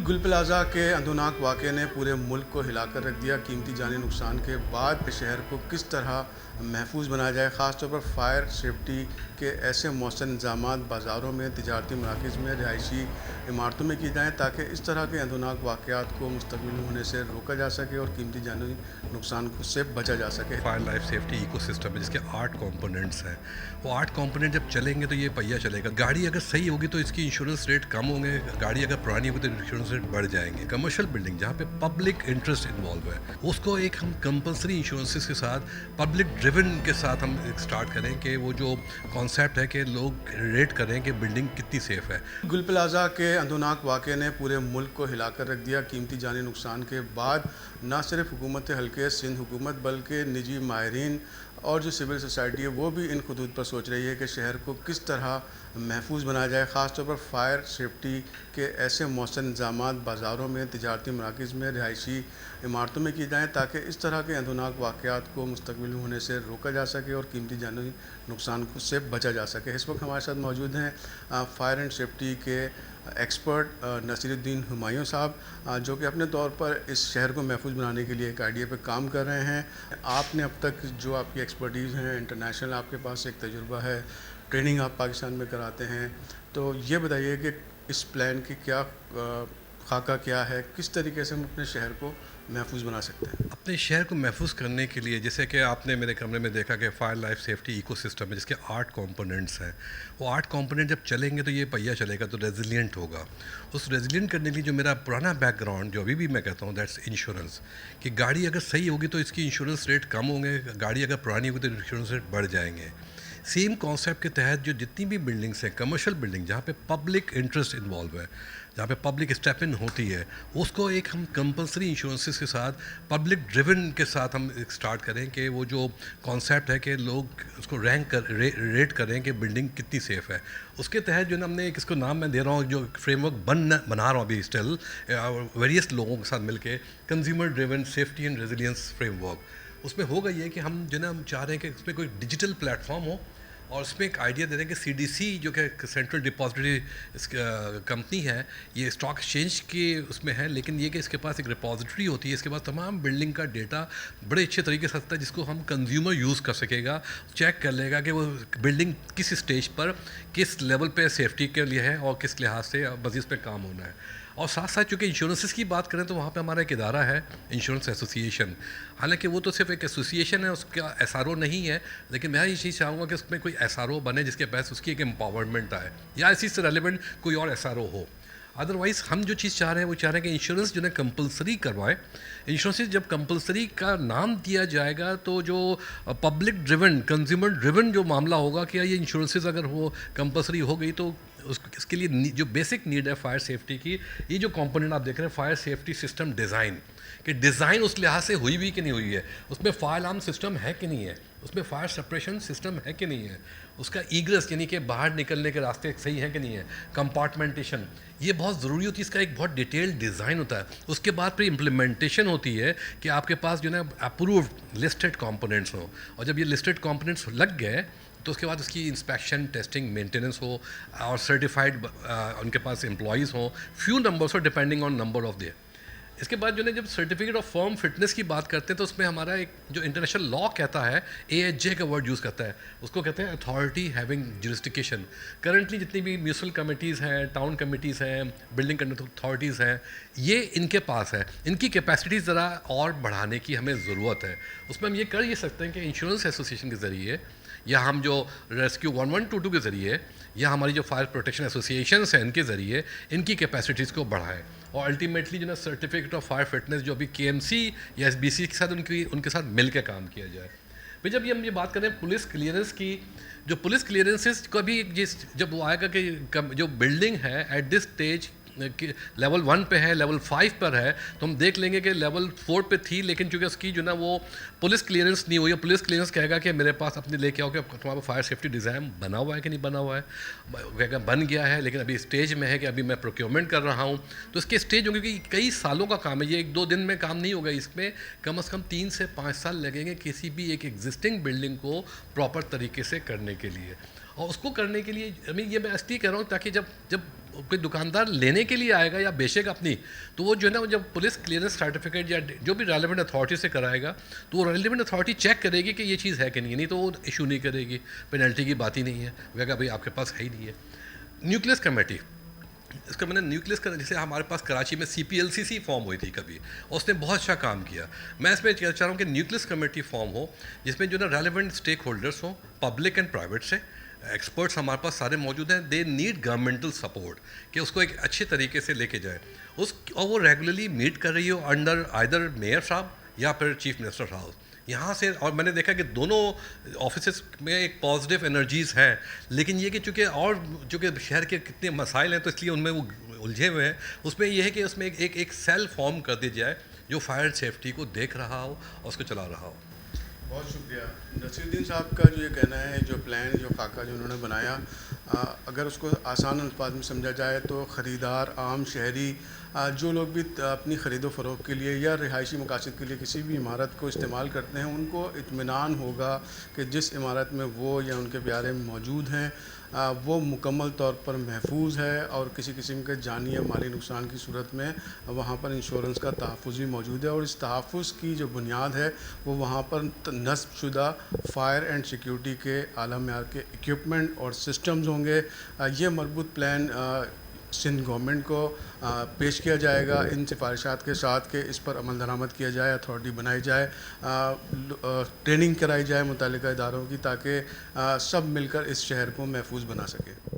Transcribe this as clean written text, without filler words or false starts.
गुल प्लाजा के अंधुनाक वाक़े ने पूरे मुल्क को हिलाकर रख दिया। कीमती जानी नुकसान के बाद शहर को किस तरह महफूज बनाया जाए, ख़ास तौर पर फायर सेफ्टी के ऐसे मौसम इंतजामात बाज़ारों में, तिजारती मराकज़ में, रिहायशी इमारतों में किए जाएँ ताकि इस तरह के अंधुनाक वाक़यात को मुस्तक़बिल में होने से रोका जा सके और कीमती जानी नुकसान से बचा जा सके। फायर लाइफ सेफ्टी इकोसिस्टम है जिसके 8 कंपोनेंट्स हैं। वो 8 कंपोनेंट जब चलेंगे तो ये पहिया चलेगा। गाड़ी अगर सही होगी तो इसकी इंश्योरेंस रेट कम होंगे, गाड़ी अगर पुरानी होगी तो इंश्योरेंस रेट बढ़ जाएंगे। कमर्शियल बिल्डिंग जहाँ पे पब्लिक इंटरेस्ट इन्वॉल्व है उसको एक हम कंपलसरी इंश्योरेंसेस के साथ, पब्लिक ड्रिवन के साथ हम स्टार्ट करें कि वो जो कॉन्सेप्ट है कि लोग रेट करें कि बिल्डिंग कितनी सेफ है। गुल प्लाजा के अंधुनाक वाक़े ने पूरे मुल्क को हिलाकर रख दिया। कीमती जानी नुकसान के बाद न सिर्फ हुकूमत हल्के सिंध हुकूमत बल्कि निजी माहिरीन और जो सिविल सोसाइटी है वो भी इन खतूत पर सोच रही है कि शहर को किस तरह महफूज बनाया जाए, ख़ास तौर पर फायर सेफ्टी के ऐसे मौसम इंतजामात बाज़ारों में, तिजारती मराकज़ में, रिहायशी इमारतों में किए जाएँ ताकि इस तरह के अंधुनाक वाक़यात को मुस्तक़बिल में होने से रोका जा सके और कीमती जानी नुकसान से बचा जा सके। इस वक्त हमारे साथ मौजूद हैं फायर एंड सेफ्टी के एक्सपर्ट नसीरुद्दीन हुमायूं साहब, जो कि अपने तौर पर इस शहर को महफूज बनाने के लिए एक आइडिया पे काम कर रहे हैं। आपने अब तक जो आपकी एक्सपर्टीज़ हैं, इंटरनेशनल आपके पास एक तजुर्बा है, ट्रेनिंग आप पाकिस्तान में कराते हैं, तो ये बताइए कि इस प्लान की क्या खाका क्या है, किस तरीके से हम अपने शहर को महफूज बना सकते हैं? अपने शहर को महफूज करने के लिए जैसे कि आपने मेरे कमरे में देखा कि फायर लाइफ सेफ्टी इकोसिस्टम है जिसके 8 कंपोनेंट्स हैं। वो 8 कंपोनेंट जब चलेंगे तो ये पहिया चलेगा तो रेजिलिएंट होगा। उस रेजिलिएंट करने के लिए जो मेरा पुराना बैकग्राउंड जो अभी भी मैं कहता हूँ दैट्स इंश्योरेंस, कि गाड़ी अगर सही होगी तो इसकी इंश्योरेंस रेट कम होंगे, गाड़ी अगर पुरानी होगी तो इंश्योरेंस रेट बढ़ जाएंगे। सेम कॉन्सेप्ट के तहत जो जितनी भी बिल्डिंग्स हैं, कमर्शियल बिल्डिंग जहाँ पे पब्लिक इंटरेस्ट इन्वॉल्व है, जहाँ पे पब्लिक स्टेप इन होती है, उसको एक हम कंपलसरी इंश्योरेंसेस के साथ, पब्लिक ड्रिवन के साथ हम स्टार्ट करें कि वो जो कॉन्सेप्ट है कि लोग उसको रेट करें कि बिल्डिंग कितनी सेफ़ है। उसके तहत जो ना हमने एक इसको नाम मैं दे रहा हूँ, जो फ्रेमवर्क बना रहा हूँ अभी स्टिल वेरियस लोगों के साथ मिलके, consumer driven safety and resilience framework. उसमें होगा ये कि हम जो ना हम चाह रहे हैं कि उसमें कोई डिजिटल प्लेटफॉर्म हो और उसमें एक आइडिया दे रहे हैं कि सीडीसी जो कि सेंट्रल डिपॉजिटरी कंपनी है, ये स्टॉक एक्सचेंज के उसमें है, लेकिन ये कि इसके पास एक रिपॉजिटरी होती है, इसके पास तमाम बिल्डिंग का डेटा बड़े अच्छे तरीके से सकता है जिसको हम कंज्यूमर यूज़ कर सकेगा, चेक कर लेगा कि वो बिल्डिंग किस स्टेज पर, किस लेवल पे सेफ्टी के लिए है और किस लिहाज से मज़ीद पे काम होना है। और साथ साथ चूँकि इंश्योरेंसेस की बात करें तो वहाँ पे हमारा एक इदारा है, इंश्योरेंस एसोसिएशन। हालांकि वो तो सिर्फ एक एसोसिएशन है, उसका एसआरओ नहीं है, लेकिन मैं ये चीज़ चाहूँगा कि उसमें कोई एसआरओ बने जिसके पास उसकी एक एम्पावरमेंट आए या इसी से रेलिवेंट कोई और एसआरओ हो। अदरवाइज़ हम जो चीज़ चाह रहे हैं वो चाह रहे हैं कि इंश्योरेंस जो है कंपलसरी करवाएं। इंश्योरेंस जब कंपलसरी का नाम दिया जाएगा तो जो पब्लिक ड्रिवन, कंज्यूमर ड्रिवन जो मामला होगा कि ये इंश्योरेंसेस अगर वो कंपलसरी हो गई तो इसके लिए जो बेसिक नीड है फायर सेफ्टी की, ये जो कंपोनेंट आप देख रहे हैं फायर सेफ्टी सिस्टम डिज़ाइन, कि डिज़ाइन उस लिहाज से हुई भी कि नहीं हुई है, उसमें फायर अलार्म सिस्टम है कि नहीं है, उसमें फायर सेपरेशन सिस्टम है कि नहीं है, उसका ईग्रेस यानी कि बाहर निकलने के रास्ते सही है कि नहीं है, कंपार्टमेंटेशन, ये बहुत ज़रूरी होती है, इसका एक बहुत डिटेल्ड डिज़ाइन होता है। उसके बाद फिर इम्प्लीमेंटेशन होती है कि आपके पास जो है अप्रूव्ड लिस्टेड कंपोनेंट्स हो, और जब ये लिस्टेड कंपोनेंट्स लग गए तो उसके बाद उसकी इंस्पेक्शन, टेस्टिंग, मेंटेनेंस हो और सर्टिफाइड उनके पास एम्प्लॉयज़ हों, फ्यू नंबर्स हो depending on number of their. इसके बाद जो है जब सर्टिफिकेट ऑफ फर्म फिटनेस की बात करते हैं तो उसमें हमारा एक जो इंटरनेशनल लॉ कहता है, AHJ का वर्ड यूज़ करता है, उसको कहते हैं अथॉरिटी हैविंग जुरिस्डिक्शन। करंटली जितनी भी म्यूनसिपल कमिटीज़ हैं, टाउन कमिटीज़ हैं, बिल्डिंग अथॉरिटीज़ हैं, ये इनके पास है। इनकी कैपेसिटी ज़रा और बढ़ाने की हमें ज़रूरत है। उसमें हम ये कर ये सकते हैं कि इंश्योरेंस एसोसिएशन के ज़रिए या हम जो रेस्क्यू 1122 के ज़रिए या हमारी जो फायर प्रोटेक्शन एसोसिएशंस हैं इनके ज़रिए इनकी कैपेसिटीज़ को बढ़ाएं और अल्टीमेटली जो ना सर्टिफिकेट ऑफ फायर फिटनेस जो अभी KMC या SBC के साथ उनके साथ मिल के काम किया जाए। फिर जब हम ये बात करें पुलिस क्लियरेंस की, जो पुलिस क्लियरेंसेस का भी जब वो आएगा कि जो बिल्डिंग है एट दिस स्टेज लेवल 1 पे है, लेवल 5 पर है, तो हम देख लेंगे कि लेवल 4 पे थी, लेकिन चूँकि उसकी जो ना वो पुलिस क्लियरेंस नहीं हुई है, पुलिस क्लियरेंस कहेगा कि मेरे पास अपने लेके आओ कि तुम्हारा फायर सेफ्टी डिज़ाइन बना हुआ है कि नहीं बना हुआ है, कहेगा बन गया है लेकिन अभी स्टेज में है कि अभी मैं प्रोक्योरमेंट कर रहा हूँ। तो इसके स्टेज होंगे कि कई सालों का काम है, ये 1-2 दिन में काम नहीं होगा, इसमें कम से कम 3 से 5 साल लगेंगे किसी भी एक एग्जिस्टिंग बिल्डिंग को प्रॉपर तरीके से करने के लिए। और उसको करने के लिए ये मैं इसलिए कह रहा हूँ ताकि जब कोई दुकानदार लेने के लिए आएगा या बेचेगा अपनी, तो वो जो है ना, वो जब पुलिस क्लियरेंस सर्टिफिकेट या जो भी रेलिवेंट अथॉरिटी से कराएगा, तो वो रेलिवेंट अथॉरिटी चेक करेगी कि ये चीज़ है कि नहीं तो वो इशू नहीं करेगी, पेनल्टी की बात ही नहीं है, वो कहेगा भाई आपके पास है ही नहीं है। न्यूक्लियस कमेटी, इसका मैंने न्यूक्लियस का, जैसे हमारे पास कराची में CPLCC फॉर्म हुई थी कभी, और उसने बहुत अच्छा काम किया। मैं इसमें चाह रहा हूँ कि न्यूक्लियस कमेटी फॉर्म हो, जिसमें जो ना रेलिवेंट स्टेक होल्डर्स हों, पब्लिक एंड प्राइवेट से, एक्सपर्ट्स हमारे पास सारे मौजूद हैं। दे नीड गवर्नमेंटल सपोर्ट कि उसको एक अच्छे तरीके से लेके जाए और वो रेगुलरली मीट कर रही हो अंडर आइदर मेयर साहब या फिर चीफ मिनिस्टर साहब यहाँ से। और मैंने देखा कि दोनों ऑफिस में एक पॉजिटिव एनर्जीज़ हैं, लेकिन ये कि चूँकि शहर के कितने मसाइल हैं, तो इसलिए उनमें वो उलझे हुए हैं। उसमें यह है कि उसमें एक सेल फॉर्म कर दी जाए जो फायर सेफ्टी को देख रहा हो और उसको चला रहा हो। बहुत शुक्रिया नसीरुद्दीन साहब का जो ये कहना है, जो प्लान, जो खाका जो उन्होंने बनाया, अगर उसको आसान अल्फाज में समझा जाए तो ख़रीदार, आम शहरी, जो लोग भी अपनी ख़रीदो फ़रोख्त के लिए या रिहायशी मकासद के लिए किसी भी इमारत को इस्तेमाल करते हैं, उनको इत्मीनान होगा कि जिस इमारत में वो या उनके प्यारे मौजूद हैं वो मुकम्मल तौर पर महफूज है और किसी किस्म के जानी या माली नुकसान की सूरत में वहाँ पर इंश्योरेंस का तहफ़्फ़ुज़ भी मौजूद है। और इस तहफ़्फ़ुज़ की जो बुनियाद है वो वहाँ पर नस्ब शुदा फायर एंड सिक्योरिटी के आला मेयार के इक्विपमेंट और सिस्टम्स होंगे। ये मरबूत प्लान सिंध गवर्नमेंट को पेश किया जाएगा इन सिफारिशात के साथ कि इस पर अमल दरामद किया जाए, अथॉरिटी बनाई जाए, ट्रेनिंग कराई जाए मुतल्लिका इदारों की, ताकि सब मिलकर इस शहर को महफूज बना सके।